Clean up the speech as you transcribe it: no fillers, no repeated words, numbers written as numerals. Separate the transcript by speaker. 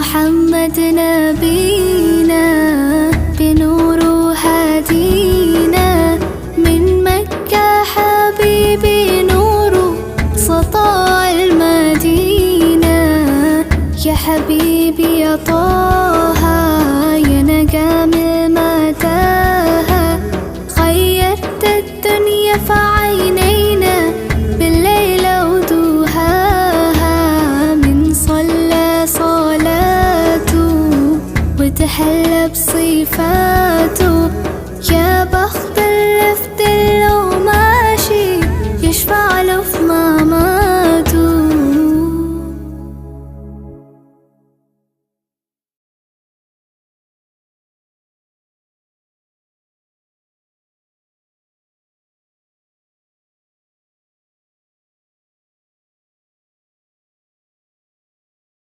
Speaker 1: محمد نبينا بنور هادينا، من مكة حبيبي نور سطاع المدينة. يا حبيبي يا طه يا نجم متاهة، خيرت الدنيا في عينينا بالليل ودوهاها. من صلى صلاته وتحلى بصفاته